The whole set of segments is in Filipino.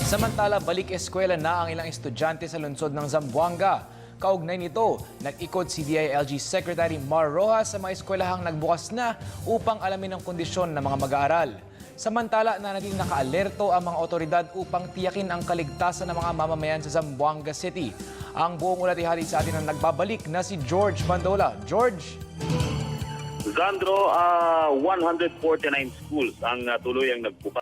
Samantala, balik eskwela na ang ilang estudyante sa lungsod ng Zamboanga. Kaugnay nito, nag-ikot si DILG Secretary Mar Rojas sa mga eskwelahang nagbukas na upang alamin ang kondisyon ng mga mag-aaral. Samantala, nanating nakaalerto ang mga otoridad upang tiyakin ang kaligtasan ng mga mamamayan sa Zamboanga City. Ang buong ulat ihatid sa atin ang nagbabalik na si George Bandola. George? Zandro, 149 schools ang tuluyang nagbukas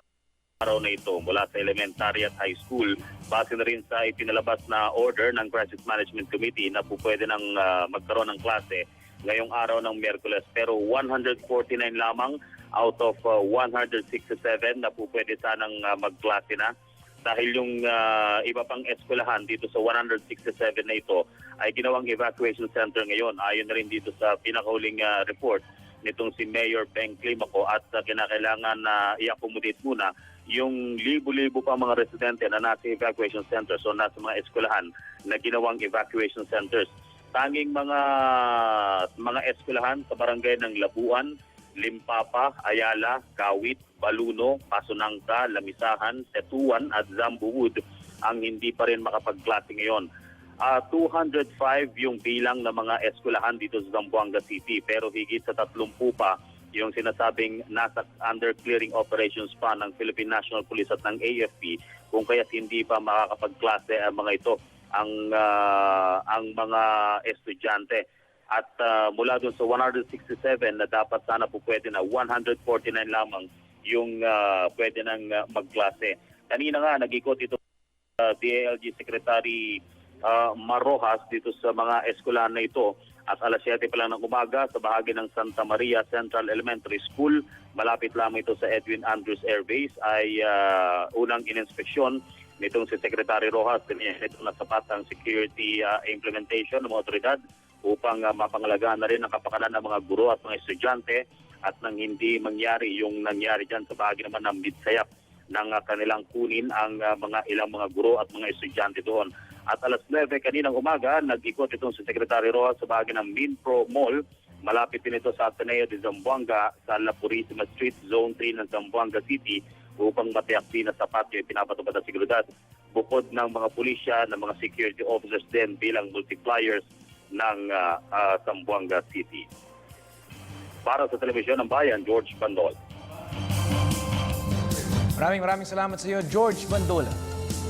araw na ito mula sa elementary at high school. Base na rin sa ipinalabas na order ng Crisis Management Committee na po pwede nang magkaroon ng klase ngayong araw ng Miyerkules. Pero 149 lamang out of 167 na po pwede sanang magklase na. Dahil yung iba pang eskwelahan dito sa 167 na ito ay ginawang evacuation center ngayon. Ayon na rin dito sa pinakahuling report nitong si Mayor Peng Climaco at kinakailangan na i-accommodate muna yung libo-libo pa mga residente na nasa evacuation centers o nasa mga eskwelahan na ginawang evacuation centers. Tanging mga eskwelahan sa barangay ng Labuan, Limpapa, Ayala, Kawit, Baluno, Pasunangka, Lamisahan, Tetuan at Zambuwood ang hindi pa rin makapagklase ngayon. 205 yung bilang ng mga eskwelahan dito sa Zamboanga City pero higit sa 30 pa yung sinasabing nasa under clearing operations pa ng Philippine National Police at ng AFP kung kaya't hindi pa makakapagklase ang mga ito ang mga estudyante. At mula dun sa 167 na dapat sana po pwede na 149 lamang yung pwede nang magklase. Kanina nga nag-ikot ito DILG Secretary Mar Rojas dito sa mga eskwelahan na ito. At alas 7 pa lang ng umaga sa bahagi ng Santa Maria Central Elementary School, malapit lamang ito sa Edwin Andrews Air Base, ay unang ininspeksyon nitong si Secretary Rojas. Ito na sapat ang security implementation ng mga otoridad upang mapangalagaan na rin ang kapakanan ng mga guro at mga estudyante at nang hindi mangyari yung nangyari dyan sa bahagi naman ng Midsayap ng kanilang kunin ang ilang mga guro at mga estudyante doon. At alas 9 kaninang umaga, nag-ikot itong si Secretary Rojas sa bahagi ng Minpro Mall. Malapit din ito sa Ateneo de Zamboanga sa La Purisima Street, Zone 3 ng Zamboanga City upang matiyak din na sapat yung pinapatupad na seguridad. Bukod ng mga pulisya, ng mga security officers din bilang multipliers ng Zamboanga City. Para sa Telebisyon ng Bayan, George Bandol. Maraming salamat sa iyo, George Bandola.